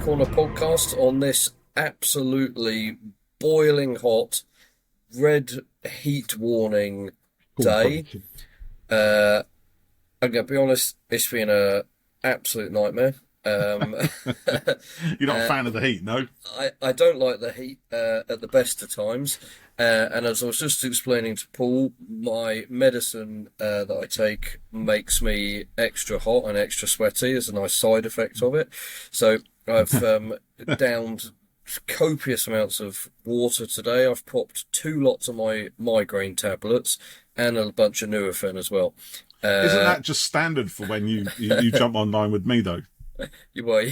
Corner podcast on this absolutely boiling hot red heat warning day. I'm going to be honest, it's been an absolute nightmare. You're not a fan of the heat, no? I don't like the heat at the best of times. And as I was just explaining to Paul, my medicine that I take makes me extra hot and extra sweaty as a nice side effect of it. So I've downed copious amounts of water today. I've popped 2 lots of my migraine tablets and a bunch of Nurofen as well. Isn't that just standard for when you jump online with me, though? Well,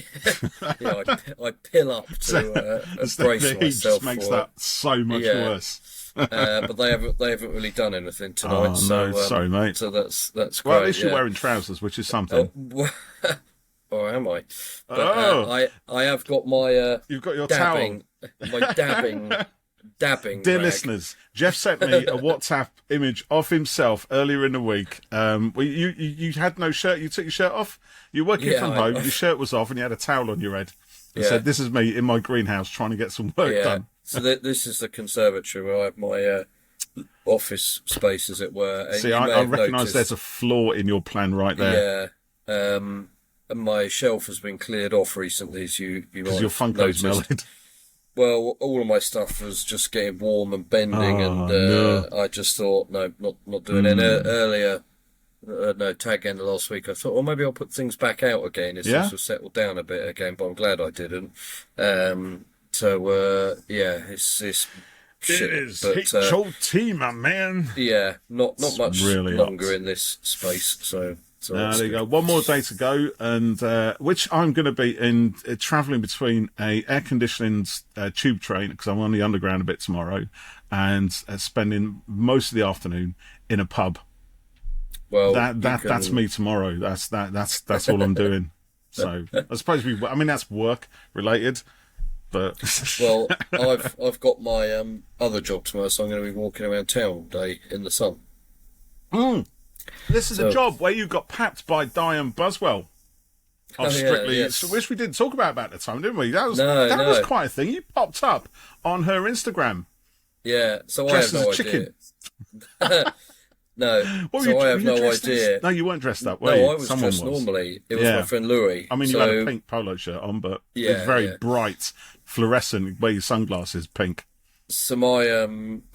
yeah, I pill up to brace the heat myself just makes for that so much worse. but they haven't really done anything tonight. Oh, no, sorry, mate. So that's great. Well, at least you're wearing trousers, which is something. Or am I? But, I have got my you've got your dabbing, my dabbing. Dear rag. listeners, Geoff sent me a WhatsApp image of himself earlier in the week. You had no shirt. You took your shirt off. You're working from home. Your shirt was off, and you had a towel on your head. And said, "This is me in my greenhouse trying to get some work done." So this is the conservatory where I have my office space, as it were. And see, I recognise there's a flaw in your plan right there. Yeah. And my shelf has been cleared off recently, as you might because your Funko's melted. Well, all of my stuff was just getting warm and bending, I just thought, no, not doing it. Earlier, tag end of last week, I thought, well, maybe I'll put things back out again as things have settled down a bit again, but I'm glad I didn't. It's shit. It is HOT, my man. Yeah, not much really longer hot in this space, so there you go. One more day to go, and which I'm going to be in travelling between a air-conditioned tube train, because I'm on the underground a bit tomorrow, and spending most of the afternoon in a pub. Well, that's me tomorrow. That's all I'm doing. So I suppose that's work related, but well, I've got my other job tomorrow, so I'm going to be walking around town all day in the sun. This is a job where you got papped by Diane Buswell of Strictly, which we didn't talk about at the time, didn't we? That was quite a thing. You popped up on her Instagram. Yeah, so dressed I have no as a chicken. idea. No, I have no idea. No, you weren't dressed up, No, you? I was Someone dressed was. normally. It was my friend Louis. I mean, you had a pink polo shirt on, but it was very bright, fluorescent, wear your sunglasses pink. So my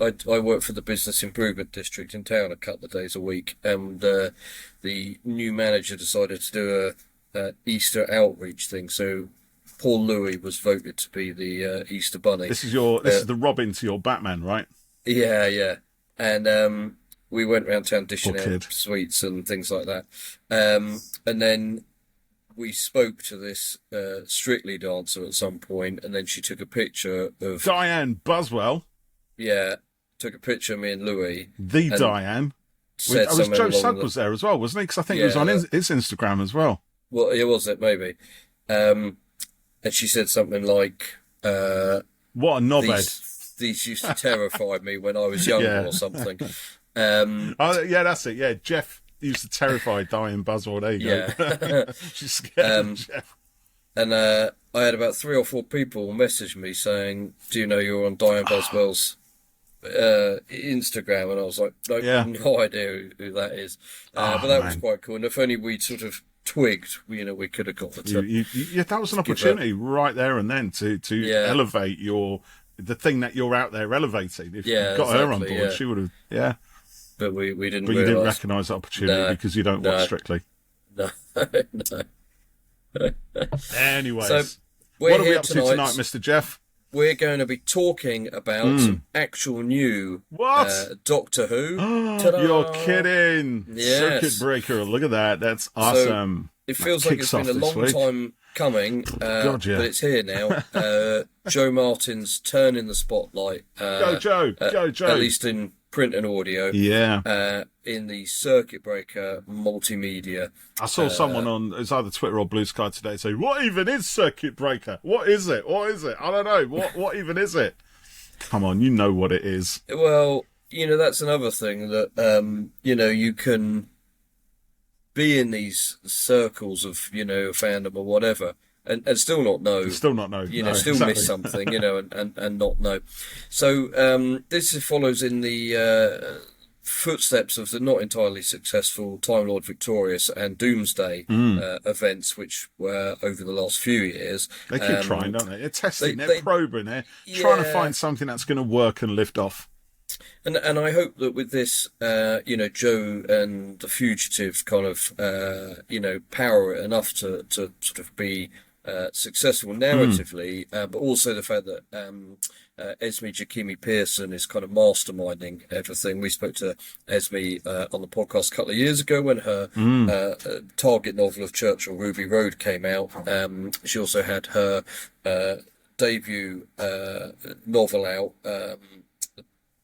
I work for the Business Improvement District in town a couple of days a week, and the new manager decided to do a Easter outreach thing. So Paul Louis was voted to be the Easter Bunny. This is the Robin to your Batman, right? Yeah, and we went around town dishing out sweets and things like that, and then we spoke to this Strictly dancer at some point, and then she took a picture of Diane Buswell. Yeah, took a picture of me and Louis. Diane. Joe Sugg was there as well, wasn't he? Because I think he was on his Instagram as well. Well, it was it maybe. And she said something like, "What a knobhead! These used to terrify me when I was younger," or something. That's it. Yeah, Geoff used to terrify Diane Buswell. There you go. She's scared of Geoff. And I had about 3 or 4 people message me saying, "Do you know you're on Diane Buswell's Instagram?" And I was like, no idea who that is. But that was quite cool. And if only we'd sort of twigged, we could have got the that was an opportunity right there and then to elevate the thing that you're out there elevating. If you got her on board, she would have, But we didn't. But you didn't recognise that opportunity because you don't watch Strictly. No. Anyways, so what are we up to tonight, Mr. Geoff? We're going to be talking about some actual new Doctor Who. You're kidding! Yes. Circuit Breaker. Look at that. That's awesome. So it feels like it's been a long time coming, but it's here now. Joe Martin's turning the spotlight. Go Joe! At least in print and audio. Yeah. In the Circuit Breaker multimedia. I saw someone on, it's either Twitter or Blue Sky today, say, "What even is Circuit Breaker? What is it? What is it? I don't know. What even is it?" Come on, you know what it is. Well, that's another thing that, you can be in these circles of, fandom or whatever, and still not know. Still not know. You no, know, still exactly. miss something, you know, and not know. So this follows in the footsteps of the not entirely successful Time Lord Victorious and Doomsday events, which were over the last few years. They keep trying, don't they? They're testing, they they're probing, they're trying to find something that's going to work and lift off. And I hope that with this, you know, Joe and the Fugitive kind of, you know, power it enough to sort of be successful narratively, but also the fact that Esme Jackimi Pearson is kind of masterminding everything. We spoke to Esme on the podcast a couple of years ago when her target novel of Churchill Ruby Road came out. She also had her debut novel out,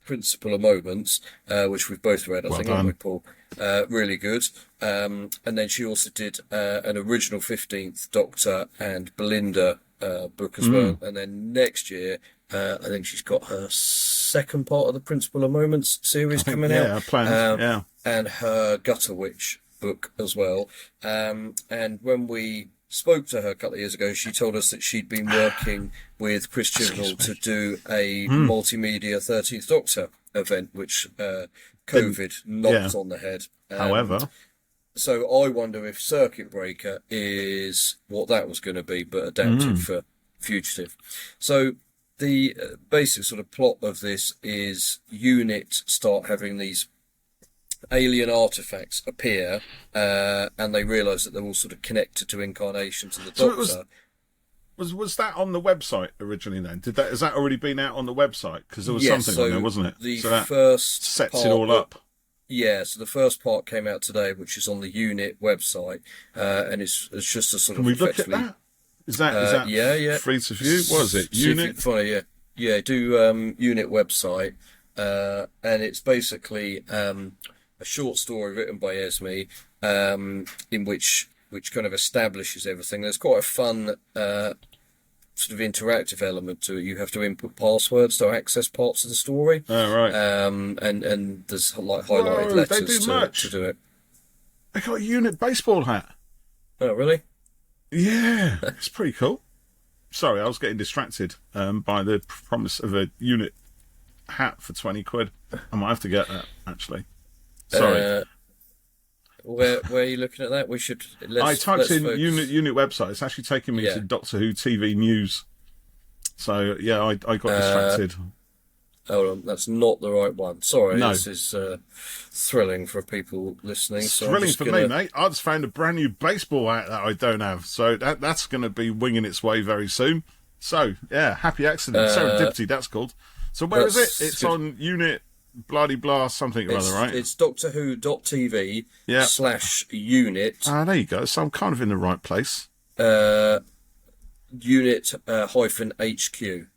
Principle of Moments, which we've both read, I think, haven't we, Paul? Really good. And then she also did an original 15th Doctor and Belinda book as well. And then next year, I think she's got her second part of the Principle of Moments series coming out. Yeah, planned. And her Gutter Witch book as well. And when we spoke to her a couple of years ago, she told us that she'd been working with Chris Chibnall to do a multimedia 13th Doctor event, which COVID knocked on the head. However, so I wonder if Circuit Breaker is what that was going to be, but adapted for Fugitive. So the basic sort of plot of this is UNIT start having these alien artifacts appear, and they realise that they're all sort of connected to incarnations of the Doctor. So was that on the website originally? Then has that already been out on the website? Because there was something on there, wasn't it? The so that first sets it all up. Yeah, so the first part came out today, which is on the UNIT website, and it's just a sort Can of. we look at that? Is that free to view? What is it? UNIT. Funny, yeah. Do UNIT website, and it's basically a short story written by Esme, in which kind of establishes everything. There's quite a fun sort of interactive element to it. You have to input passwords to access parts of the story. Oh, right. And there's like highlighted letters to do it. They got a UNIT baseball hat. Oh, really? Yeah, it's pretty cool. Sorry, I was getting distracted by the promise of a UNIT hat for 20 quid. I might have to get that, actually. Sorry. Where are you looking at that? We should. I typed in UNIT website. It's actually taking me to Doctor Who TV news. So yeah, I got distracted. Hold on, that's not the right one. Sorry, no. This is thrilling for people listening. So thrilling for me, mate. I just found a brand new baseball hat that I don't have, so that's going to be winging its way very soon. So yeah, happy accident, serendipity. That's called. So where is it? It's good. On UNIT. Bloody blah something or other, right? It's doctorwho.tv /unit. Ah, there you go. So I'm kind of in the right place. Unit hyphen HQ.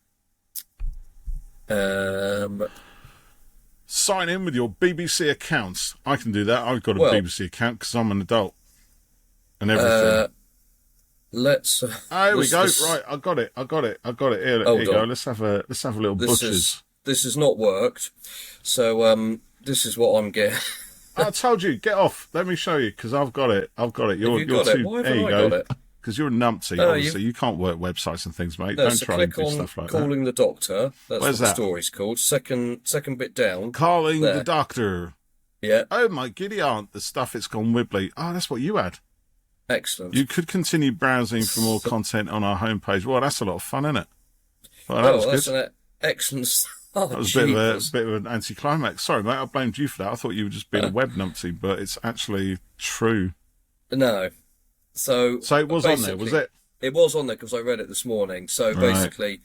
Sign in with your BBC accounts. I can do that. I've got a BBC account because I'm an adult and everything. Here we go. Right, I got it. Here you go. Let's have a little butchers. This has not worked, so this is what I'm getting. I told you, get off. Let me show you, because I've got it. You're got too. It? Why there you I go. Got it? Because you're a numpty, obviously. You can't work websites and things, mate. No, Don't try and do stuff like Calling the Doctor. That's Where's what that? The story's called. Second bit down. Calling the Doctor. Yeah. Oh my giddy aunt, the stuff it's gone wibbly. Oh, that's what you had. Excellent. You could continue browsing for more content on our homepage. Well, that's a lot of fun, isn't it? Well, that was that's good. an excellent start. That was a bit of an anticlimax. Sorry, mate, I blamed you for that. I thought you were just being a web numpty, but it's actually true. No. So it was on there, was it? It was on there because I read it this morning. So basically,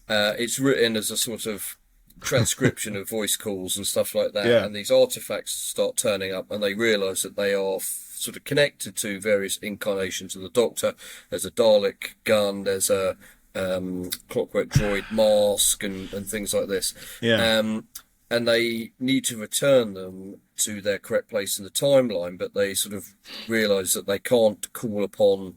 it's written as a sort of transcription of voice calls and stuff like that. Yeah. And these artifacts start turning up, and they realise that they are sort of connected to various incarnations of the Doctor. There's a Dalek gun. There's a clockwork droid mask and things like this. Yeah. And they need to return them to their correct place in the timeline, but they sort of realise that they can't call upon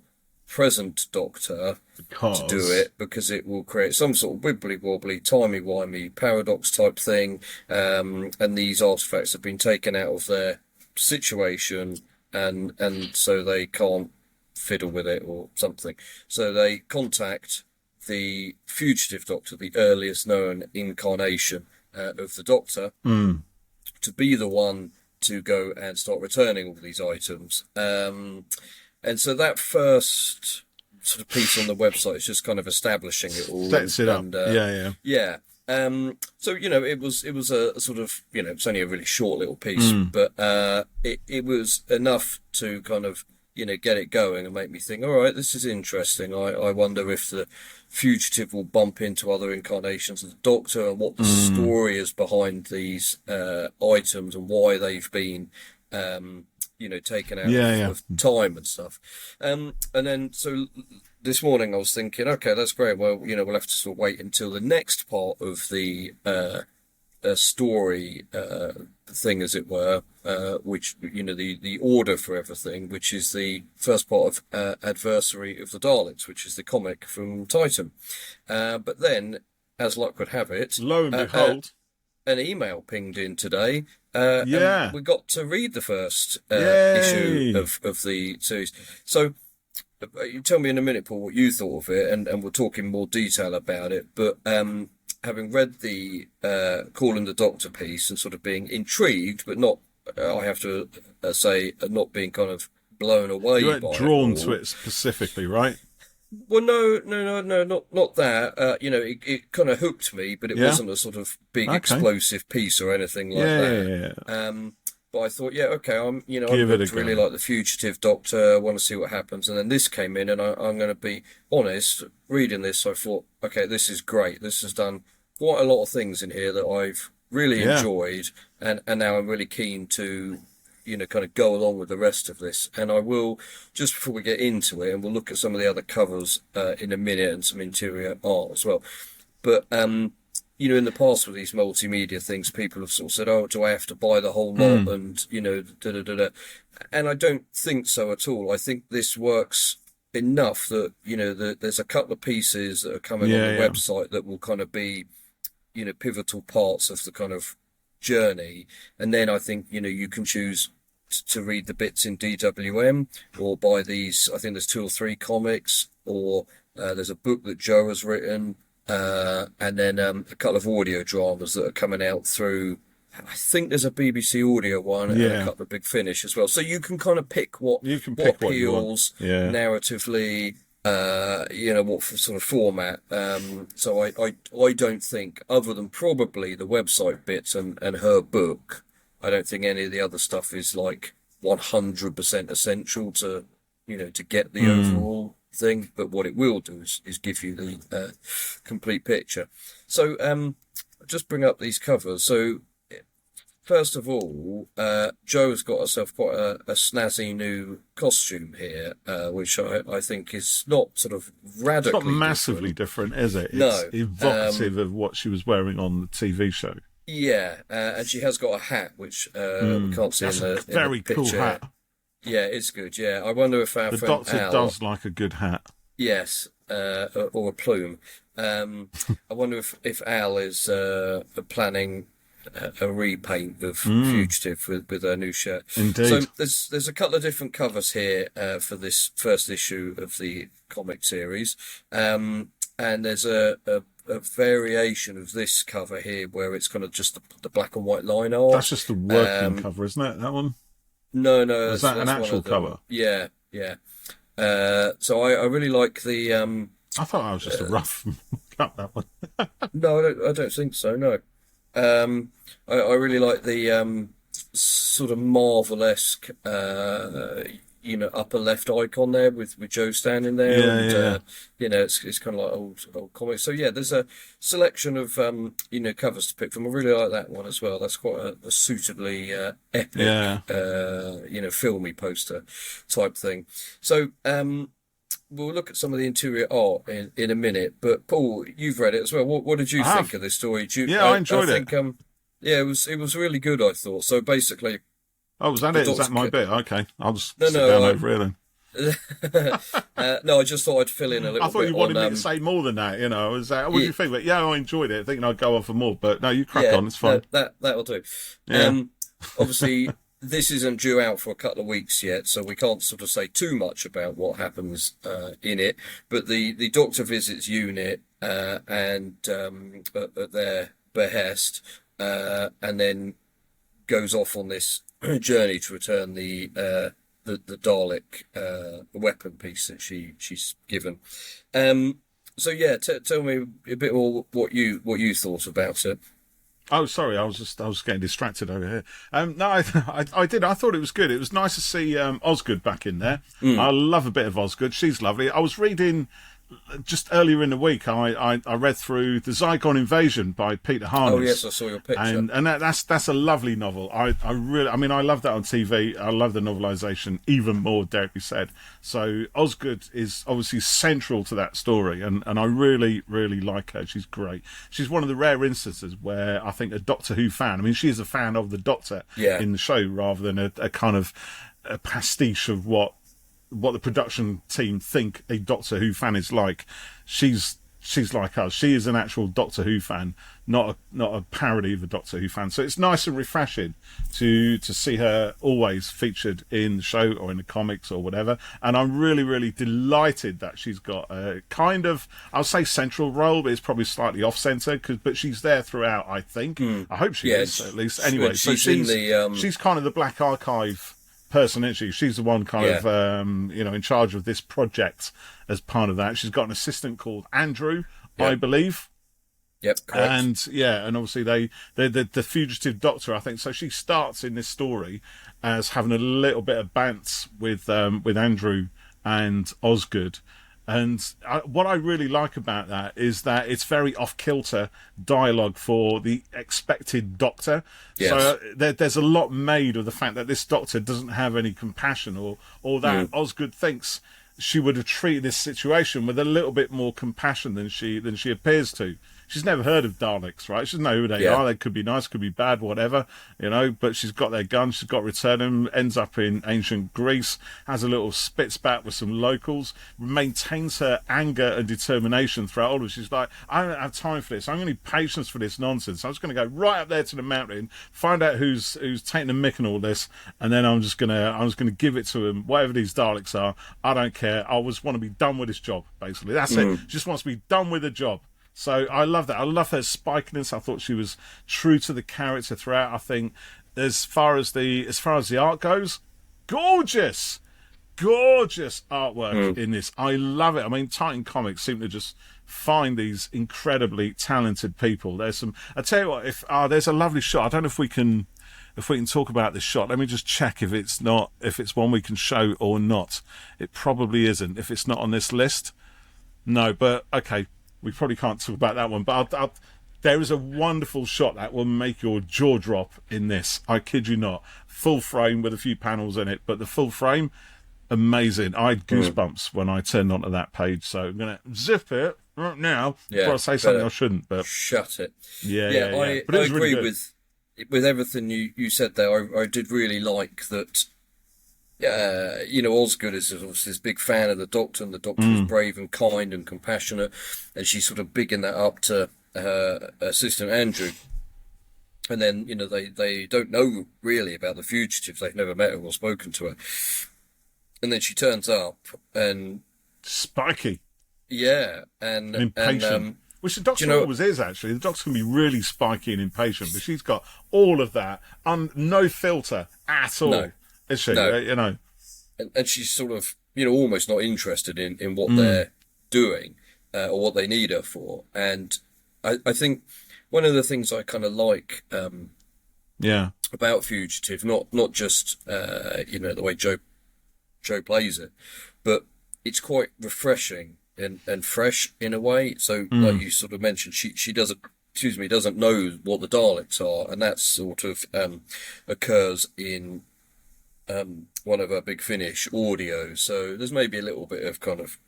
present Doctor to do it because it will create some sort of wibbly-wobbly, timey-wimey paradox type thing, and these artefacts have been taken out of their situation, and so they can't fiddle with it or something. So they contact the Fugitive Doctor, the earliest known incarnation of the Doctor, to be the one to go and start returning all these items. And so that first sort of piece on the website is just kind of establishing it all. Sets it up. Yeah. So, it was a sort of, it's only a really short little piece, but it was enough to kind of, get it going and make me think, all right, this is interesting. I wonder if the Fugitive will bump into other incarnations of the Doctor and what the story is behind these items and why they've been, taken out of time and stuff. And then, so this morning I was thinking, okay, that's great. Well, we'll have to sort of wait until the next part of the story thing, as it were, which, the order for everything, which is the first part of Adversary of the Daleks, which is the comic from Titan. But then, as luck would have it, lo and behold, an email pinged in today. And we got to read the first issue of the series. So you tell me in a minute, Paul, what you thought of it, and we'll talk in more detail about it. But having read the Calling the Doctor piece and sort of being intrigued, but not, I have to say, not being kind of blown away. You weren't drawn to it specifically, right? Well, no, not that. It kind of hooked me, but it wasn't a sort of big explosive piece or anything like that. But I thought, okay, I really like the Fugitive Doctor. I want to see what happens. And then this came in, and I'm going to be honest. Reading this, I thought, okay, this is great. This has done quite a lot of things in here that I've really enjoyed, and now I'm really keen to, kind of go along with the rest of this. And I will, just before we get into it, and we'll look at some of the other covers in a minute and some interior art as well. But in the past with these multimedia things, people have sort of said, oh, do I have to buy the whole lot? And, da-da-da-da. And I don't think so at all. I think this works enough that, there's a couple of pieces that are coming on the website that will kind of be, pivotal parts of the kind of journey. And then I think, you can choose to read the bits in DWM or buy these. I think there's 2 or 3 comics, or there's a book that Joe has written. And then a couple of audio dramas that are coming out through, I think there's a BBC audio one and a couple of Big Finish as well. So you can kind of pick what appeals narratively, what sort of format. So I don't think, other than probably the website bits and her book, I don't think any of the other stuff is like 100% essential to, to get the overall thing. But what it will do is give you the complete picture. So just bring up these covers. So first of all, Joe's got herself quite a snazzy new costume here, which I think is not sort of radically It's not massively different, is it? It's evocative of what she was wearing on the TV show. Yeah, and she has got a hat, which we can't see in the very picture. Cool hat. Yeah, it's good. Yeah, I wonder if our the friend Doctor Al does like a good hat. Yes, or a plume. I wonder if Al is planning a repaint of Fugitive with her new shirt. Indeed. So there's a couple of different covers here for this first issue of the comic series, and there's a variation of this cover here where it's kind of just the black and white line art. That's just the working cover, isn't it? That one. No. Is that an actual cover? Yeah. So I really like the. I thought that was just a rough cut. That one. No, I don't think so. No. I really like the sort of Marvel-esque, upper left icon there with Joe standing there. It's kind of like old comics. So yeah, there's a selection of covers to pick from. I really like that one as well. That's quite a suitably epic, filmy poster type thing. So we'll look at some of the interior art in a minute. But Paul, you've read it as well. What did you think of this story? I enjoyed it. It was really good, I thought. So basically. Oh, was that it? Is that my bit? Okay, I'll just sit down over here then. No, I just thought I'd fill in a little bit. I thought you wanted me to say more than that. What do you think? But I enjoyed it. Thinking I'd go on for more, but no, you crack on. It's fine. That'll do. Yeah. Obviously, this isn't due out for a couple of weeks yet, so we can't sort of say too much about what happens in it. But the Doctor visits UNIT and at their behest, and then goes off on this journey to return the Dalek weapon piece that she's given. So yeah, tell me a bit more what you thought about it. Oh, sorry, I was getting distracted over here. No, I did. I thought it was good. It was nice to see Osgood back in there. I love a bit of Osgood. She's lovely. I was reading just earlier in the week. I read through The Zygon Invasion by Peter Harness. Oh yes, I saw your picture. And that's a lovely novel. I love that on TV. I love the novelisation even more, dare it be said. So Osgood is obviously central to that story, and I really, really like her. She's great. She's one of the rare instances where I think a Doctor Who fan, I mean, she is a fan of the Doctor in the show rather than a kind of a pastiche of what the production team think a Doctor Who fan is like. She's like us. She is an actual Doctor Who fan, not a parody of a Doctor Who fan. So it's nice and refreshing to see her always featured in the show or in the comics or whatever. And I'm really, really delighted that she's got a kind of, I'll say central role, but it's probably slightly off centre, but she's there throughout, I think. I hope she is, at least. Anyway, so she's kind of the Black Archive person, isn't she? She's the one kind of in charge of this project as part of that. She's got an assistant called Andrew, I believe. Yep, correct. And obviously the Fugitive Doctor, I think. So she starts in this story as having a little bit of bants with Andrew and Osgood. And what I really like about that is that it's very off-kilter dialogue for the expected Doctor. Yes. So there's a lot made of the fact that this Doctor doesn't have any compassion, or that Osgood thinks she would have treated this situation with a little bit more compassion than she appears to. She's never heard of Daleks, right? She doesn't know who they are. They could be nice, could be bad, whatever, but she's got their gun, she's got to return them, ends up in ancient Greece, has a little spit spat with some locals, maintains her anger and determination throughout all of it. She's like, I don't have time for this. I'm going to need patience for this nonsense. I'm just going to go right up there to the mountain, find out who's taking the mick and all this, and then I'm just going to give it to him. Whatever these Daleks are, I don't care. I just want to be done with this job, basically. That's it. She just wants to be done with the job. So I love that. I love her spikiness. I thought she was true to the character throughout. I think as far as the art goes, gorgeous artwork in this. I love it. I mean, Titan Comics seem to just find these incredibly talented people. There's some. I tell you what, if there's a lovely shot. I don't know if we can talk about this shot. Let me just check if it's one we can show or not. It probably isn't. If it's not on this list, no. But okay. We probably can't talk about that one, but there is a wonderful shot that will make your jaw drop in this. I kid you not. Full frame with a few panels in it, but the full frame, amazing. I had goosebumps when I turned onto that page, so I'm going to zip it right now before I say something I shouldn't. But shut it. Yeah. But I agree with everything you said there. I did really like that. Osgood is obviously this big fan of the Doctor, and the Doctor is brave and kind and compassionate, and she's sort of bigging that up to her assistant Andrew. And then, they don't know really about the fugitives. They've never met her or spoken to her. And then she turns up and spiky. Yeah, and impatient. Which the Doctor always is, actually. The Doctor can be really spiky and impatient, but she's got all of that, no filter at all. No. Is she? No. And she's sort of, almost not interested in what they're doing or what they need her for. And I think one of the things I kind of like about Fugitive, not just, the way Joe plays it, but it's quite refreshing and fresh in a way. So like you sort of mentioned, she doesn't know what the Daleks are. And that sort of occurs in one of our Big Finish audios, so there's maybe a little bit of kind of,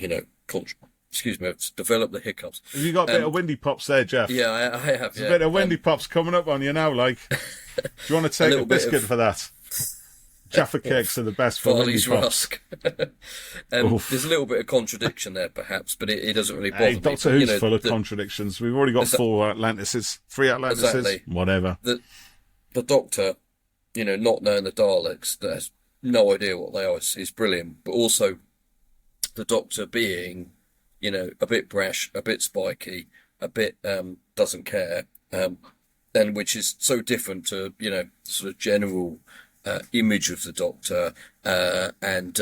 I've developed the hiccups. Have you got a bit of windy pops there, Geoff? Yeah, I have. There's a bit of windy pops coming up on you now, like. Do you want to take a biscuit for that? Jaffa cakes are the best for windy pops. Rusk. There's a little bit of contradiction there, perhaps, but it doesn't really bother me. Doctor Who's full of contradictions. We've already got 4 Atlantises, 3 Atlantises, whatever. The Doctor not knowing the Daleks, that has no idea what they are, is brilliant. But also the Doctor being, a bit brash, a bit spiky, a bit doesn't care, and which is so different to, sort of general image of the Doctor. And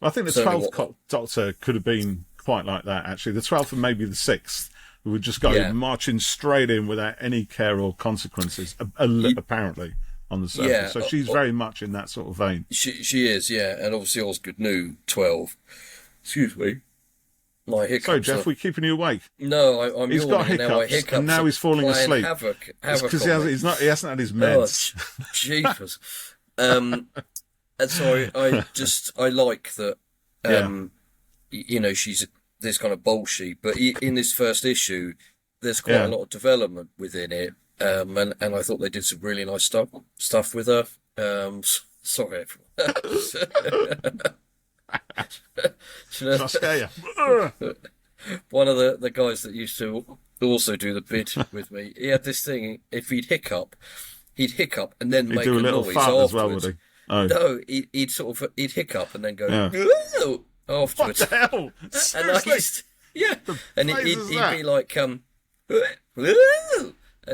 I think the 12th Doctor could have been quite like that, actually. The 12th and maybe the 6th would just go marching straight in without any care or consequences, apparently, on the surface. Yeah, so she's very much in that sort of vein. She is, yeah. And obviously Osgood knew 12. Excuse me. My hiccups. Sorry, Geoff, we're keeping you awake. No, I'm He's got hiccups, and now he's falling asleep. It's because he hasn't had his meds. Oh, jeepers. And so I like that, she's this kind of bullshit, but in this first issue, there's quite a lot of development within it, and I thought they did some really nice stuff with her. Sorry, everyone. Should I scare you? One of the guys that used to also do the bid with me, he had this thing. If he'd hiccup and then He'd make do a little noise fart afterwards. as well, would he? Oh. No, he'd hiccup and then go afterwards. What the hell? Seriously? And he'd be like and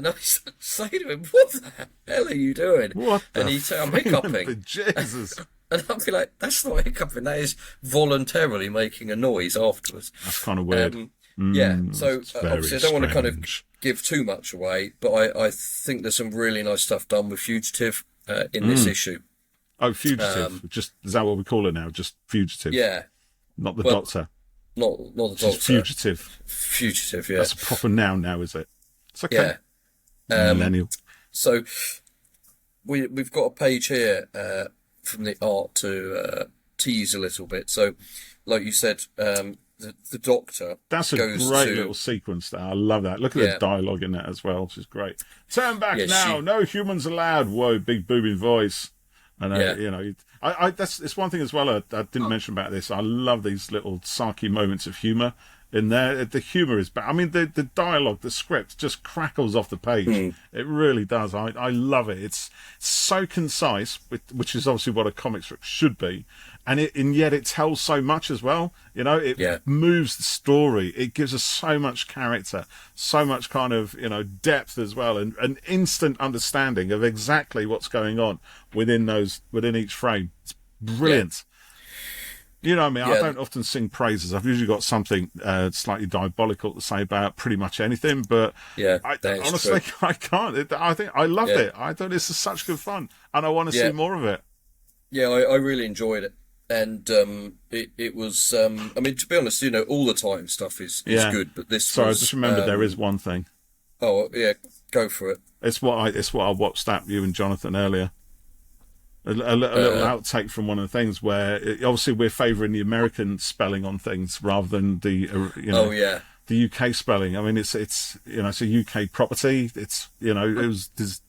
I say to him, "What the hell are you doing?" And he'd say, "I'm hiccuping." Jesus. And I'd be like, "That's not hiccuping. That is voluntarily making a noise afterwards." That's kind of weird. So obviously I don't want to kind of give too much away, but I think there's some really nice stuff done with Fugitive in this issue. Oh, Fugitive. Is that what we call it now? Just Fugitive? Yeah. Not the Doctor? Not the Doctor. Just Fugitive. Fugitive, yeah. That's a proper noun now, is it? It's okay. Yeah. Millennial. So we've got a page here from the art to tease a little bit. So, like you said, the Doctor. That's a great little sequence there. I love that. Look at the dialogue in that as well, which is great. Turn back now. No humans allowed. Whoa, big booming voice. And it's one thing as well. I didn't mention about this. I love these little sarky moments of humour in there. The humour is bad. I mean, the dialogue, the script just crackles off the page. It really does. I love it. It's so concise, which is obviously what a comic strip should be, and yet it tells so much as well. It moves the story. It gives us so much character, so much kind of depth as well, and an instant understanding of exactly what's going on within each frame. It's brilliant. You know what I mean? I don't often sing praises. I've usually got something slightly diabolical to say about pretty much anything, but honestly, I can't. I think I loved it. I thought this is such good fun, and I want to see more of it. Yeah, I really enjoyed it, and it was. I mean, to be honest, all the time stuff is good, but this. Sorry, I just remembered there is one thing. Oh yeah, go for it. It's what I WhatsApped you and Jonathan earlier. A little outtake from one of the things where obviously we're favouring the American spelling on things rather than the the UK spelling. I mean, it's a UK property. It's it was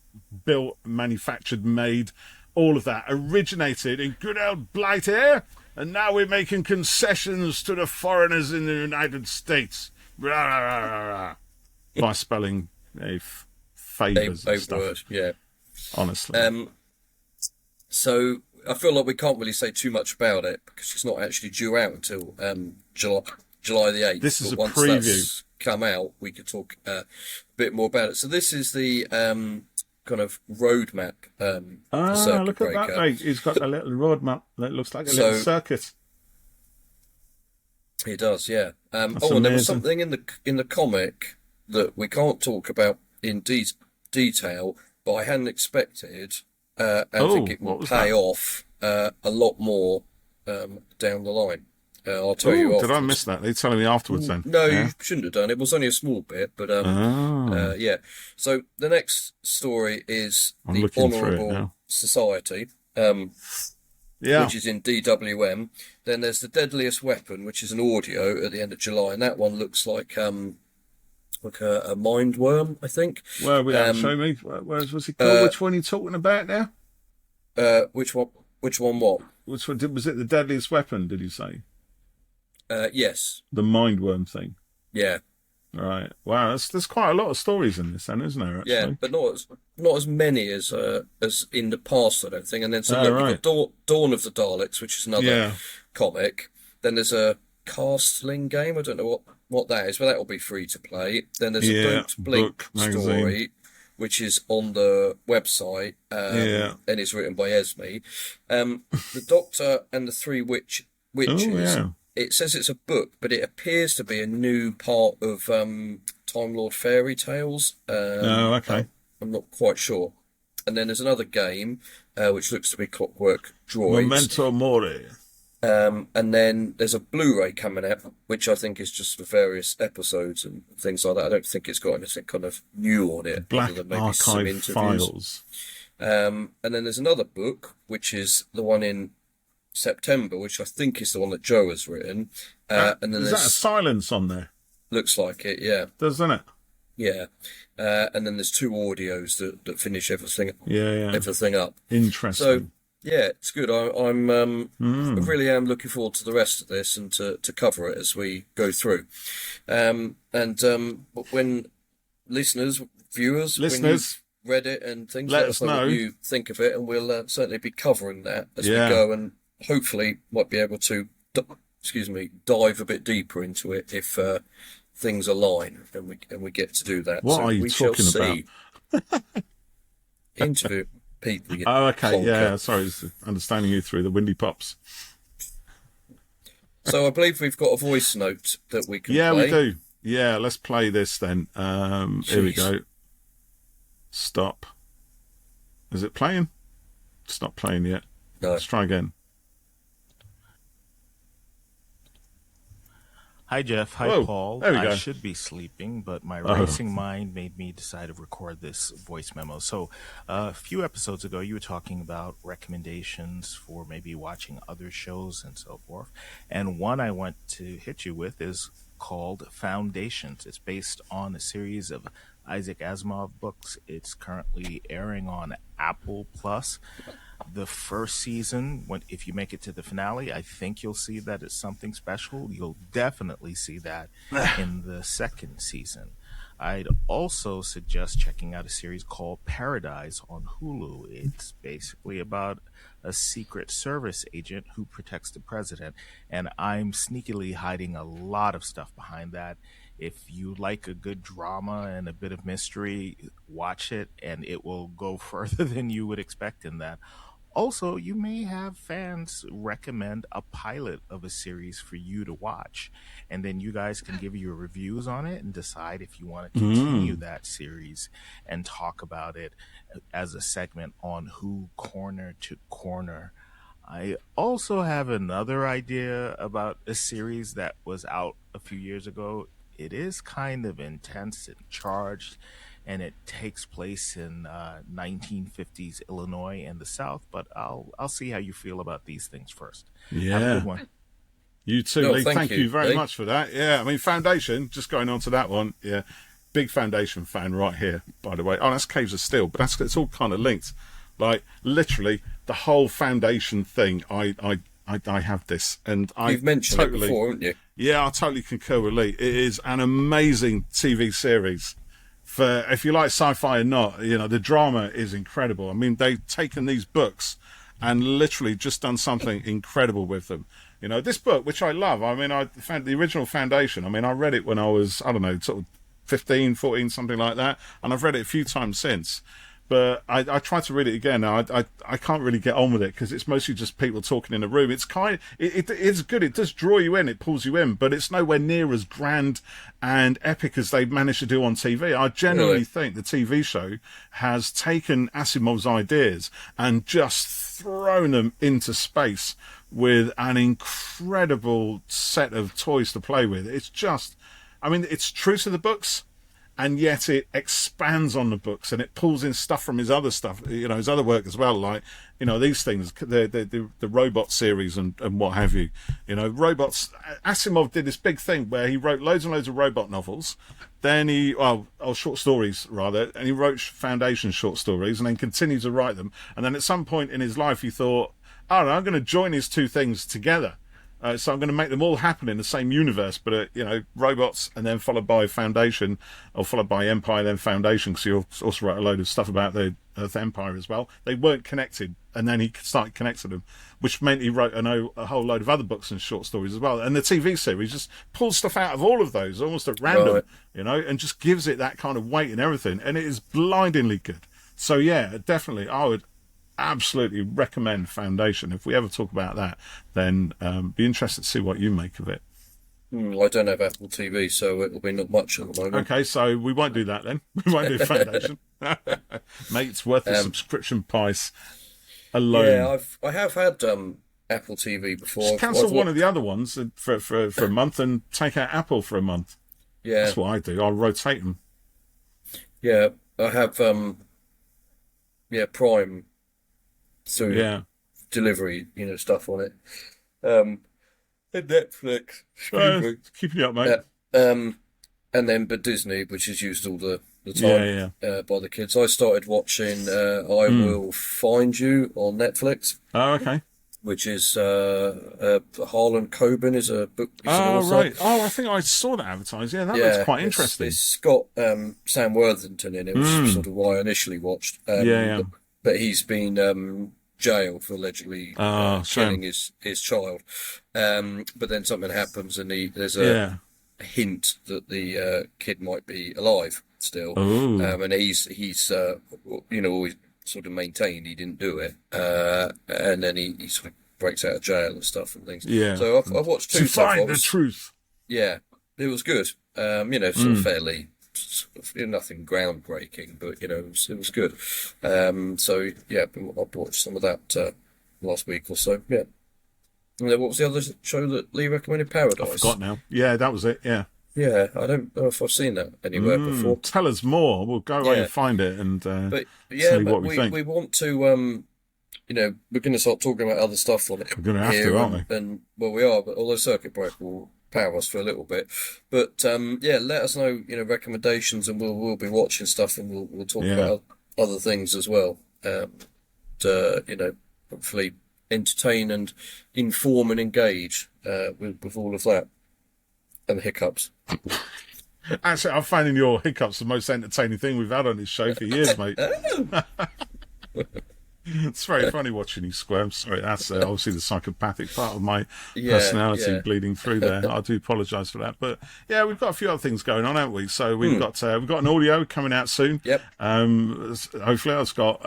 built, manufactured, made, all of that originated in good old Blighter, and now we're making concessions to the foreigners in the United States. Rah, rah, rah, rah, by spelling favours and stuff. Word, yeah. Honestly. So I feel like we can't really say too much about it because it's not actually due out until July the 8th. This is but a once preview. That's come out, we could talk a bit more about it. So this is the kind of roadmap. Look at that, mate. He's got a little roadmap that looks like a little circuit. He does, yeah. And amazing. There was something in the comic that we can't talk about in detail, but I hadn't expected. I think it will pay off a lot more down the line. I'll tell you afterwards. Did I miss that? They're telling me afterwards then? No, you shouldn't have done. It was only a small bit, but yeah. So the next story is the Honourable Society, which is in DWM. Then there's the Deadliest Weapon, which is an audio at the end of July, and that one looks like a mind worm, I think. Where are we at? Show me. What's it called? Which one are you talking about now? Which one? Which one? What? Which one? Was it the Deadliest Weapon? Did you say? Yes. The mind worm thing. Yeah. Right. Wow. There's quite a lot of stories in this, then, isn't there? Yeah, Actually. but not as many as in the past, I don't think. And then so Oh, look, right. you've got Dawn of the Daleks, which is another Yeah. comic. Then there's a Castling game. I don't know what that is, but that will be free to play. Then there's a Yeah. Don't Blink Book magazine. story, which is on the website, Yeah. and is written by Esme. The Doctor and the Three Oh, Witches. yeah. It says it's a book, but it appears to be a new part of Time Lord Fairy Tales. Oh, okay. I'm not quite sure. And then there's another game, which looks to be Clockwork Droids. Memento Mori. And then there's a Blu-ray coming out, which I think is just for various episodes and things like that. I don't think it's got anything kind of new on it, Black other than maybe some Archive interviews. Files. And then there's another book, which is the one in September, which I think is the one that Joe has written. And then Is that a silence on there? looks like it, yeah. Doesn't it? Yeah. And then there's two audios that finish everything Yeah. everything up. Interesting. So yeah, it's good. I really am looking forward to the rest of this and to cover it as we go through. But when viewers, when you've read it and things, let let us us know know what you think of it, and we'll certainly be covering that as Yeah. we go, and hopefully might be able to, dive a bit deeper into it if things align and we get to do that. What So are you we shall talking see. Interview people. You Oh, okay. honker. Yeah. Sorry, it's understanding you through the windy pops. So I believe we've got a voice note that we can Yeah, play. we do. Yeah, let's play this then. Here we Jeez. go. Stop. Is it playing? It's not playing yet. No. Let's try again. Hi, Geoff. Hi, Whoa, Paul. there we I go. should be sleeping, but my Oh. racing mind made me decide to record this voice memo. So, a few episodes ago, you were talking about recommendations for maybe watching other shows and so forth. And one I want to hit you with is called Foundations. It's based on a series of Isaac Asimov books. It's currently airing on Apple Plus. The first season, if you make it to the finale, I think you'll see that it's something special. You'll definitely see that in the second season. I'd also suggest checking out a series called Paradise on Hulu. It's basically about a Secret Service agent who protects the president, and I'm sneakily hiding a lot of stuff behind that. If you like a good drama and a bit of mystery, watch it, and it will go further than you would expect in that. Also, you may have fans recommend a pilot of a series for you to watch, and then you guys can give your reviews on it and decide if you want to continue that series and talk about it as a segment on Who Corner to Corner. I also have another idea about a series that was out a few years ago. It is kind of intense and charged, and it takes place in 1950s Illinois and the South. But I'll see how you feel about these things first. Have a Yeah. good one. You too, No, Lee. thank Thank you, you very Lee. much for that. Yeah, I mean, Foundation, just going on to that one. Yeah, big Foundation fan right here, by the way. Oh, that's Caves of Steel, but it's all kind of linked. Like, literally, the whole Foundation thing, I have this. And You've mentioned it before, haven't you? Yeah, I totally concur with Lee. It is an amazing TV series. For if you like sci-fi or not, the drama is incredible. I mean, they've taken these books and literally just done something incredible with them. This book, which I love. I mean, I found the original Foundation. I mean, I read it when I was, I don't know, sort of 15, 14, something like that, and I've read it a few times since. But I tried to read it again. I can't really get on with it because it's mostly just people talking in a room. It's it's good. It does draw you in. It pulls you in, but it's nowhere near as grand and epic as they've managed to do on TV. I genuinely think the TV show has taken Asimov's ideas and just thrown them into space with an incredible set of toys to play with. It's just, I mean, it's true to the books, and yet it expands on the books and it pulls in stuff from his other stuff, his other work as well. Like, these things, the robot series and what have you. Robots. Asimov did this big thing where he wrote loads and loads of robot novels. Then short stories rather, and he wrote Foundation short stories and then continued to write them. And then at some point in his life, he thought, I'm going to join these two things together. So I'm going to make them all happen in the same universe, but robots, and then followed by Foundation, or followed by Empire, then Foundation, because you also write a load of stuff about the Earth Empire as well. They weren't connected, and then he started connecting them, which meant he wrote a whole load of other books and short stories as well. And the TV series just pulls stuff out of all of those, almost at random, and just gives it that kind of weight and everything, and it is blindingly good. So yeah, definitely, I would absolutely recommend Foundation. If we ever talk about that, then be interested to see what you make of it. I don't have Apple TV, so it'll be not much at the moment. Okay, so we won't do that then. We won't do Foundation. Mate, it's worth the subscription price alone. Yeah, I have had Apple TV before. Just cancel one of the other ones for a month and take out Apple for a month. Yeah, that's what I do. I'll rotate them. Yeah, I have Prime through delivery, stuff on it. And Netflix. Keeping you up, mate. And then Disney, which is used all the time by the kids. I started watching I Will Find You on Netflix. Oh, okay. Which is Harlan Coben is a book. Right. Oh, I think I saw that advertised. Yeah, that looks quite interesting. It's got Sam Worthington in it, which is sort of why I initially watched. But he's been jailed for allegedly killing his child. But then something happens, and there's a hint that the kid might be alive still. And he's always sort of maintained he didn't do it, and then he sort of breaks out of jail and stuff and things. Yeah. So I've watched two. To find the truth. Yeah, it was good. Sort of fairly, nothing groundbreaking, but it was good. So yeah, I watched some of that last week or so. Yeah. And then what was the other show that Lee recommended? Paradise. I forgot now. Yeah, that was it. Yeah. Yeah, I don't know if I've seen that anywhere before. Tell us more. We'll go away and find it and see what we think. We want to, we're going to start talking about other stuff on it. We're going to have to, aren't we? And we are. But although Circuit Breaker will power us for a little bit, but let us know, recommendations, and we'll be watching stuff, and we'll talk about other things as well. Hopefully entertain and inform and engage with all of that. And the hiccups. Actually, I'm finding your hiccups the most entertaining thing we've had on this show for years, mate. It's very funny watching you squirm. Sorry, that's obviously the psychopathic part of my personality bleeding through there. I do apologise for that, but yeah, we've got a few other things going on, haven't we? So we've got an audio coming out soon. Yep. Hopefully, I've got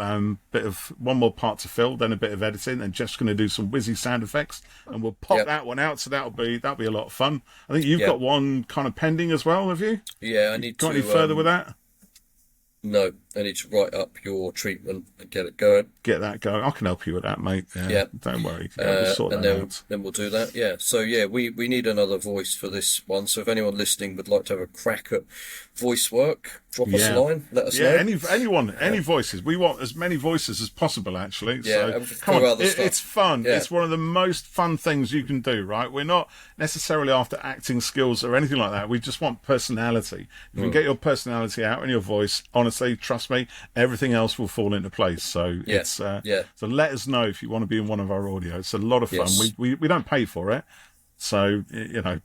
one more part to fill, then a bit of editing, and Geoff's going to do some whizzy sound effects, and we'll pop that one out. So that'll be a lot of fun. I think you've got one kind of pending as well, have you? Yeah, I need got to. Any further with that? No, I need to write up your treatment and get it going. Get that going. I can help you with that, mate. Yeah. Don't worry. We'll sort that out. Then we'll do that. Yeah. So yeah, we need another voice for this one. So if anyone listening would like to have a crack at voice work, drop us a line. Let us know. Any voices. We want as many voices as possible, actually. Yeah. So come on, it's fun. Yeah. It's one of the most fun things you can do, right? We're not necessarily after acting skills or anything like that. We just want personality. If you can get your personality out and your voice, honestly, trust me, everything else will fall into place. So so let us know if you want to be in one of our audios. It's a lot of fun. We don't pay for it, so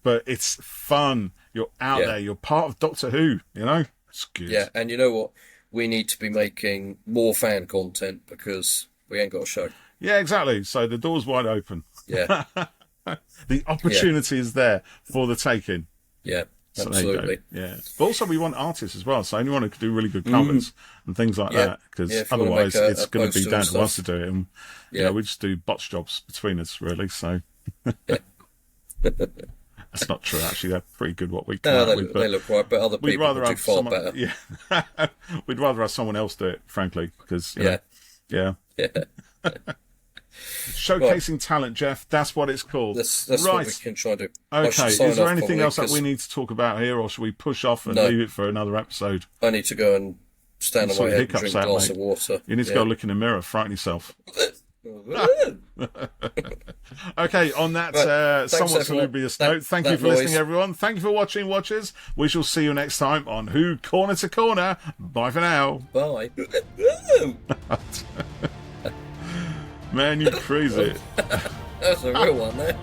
but it's fun. You're out there. You're part of Doctor Who. It's good. Yeah, and you know what? We need to be making more fan content because we ain't got a show. Yeah, exactly. So the door's wide open. Yeah, the opportunity is there for the taking. Yeah. So absolutely. Yeah. But also we want artists as well. So anyone who can do really good covers and things like that, because otherwise it's going to be down to us to do it. And we just do botch jobs between us, really. So that's not true, actually. They're pretty good what we come out with. They look right, but other people would do far better. Yeah. We'd rather have someone else do it, frankly, because Showcasing talent, Geoff. That's what it's called. That's what we can try to do. Okay. Is there anything else that we need to talk about here, or should we push off and leave it for another episode? I need to go and stand on my head and drink a glass of water. You need to go look in the mirror, frighten yourself. Okay, on that somewhat salubrious note, thank you for listening, everyone. Thank you for watching, watchers. We shall see you next time on Who Corner to Corner. Bye for now. Bye. Man, you crazy. That's a real one there.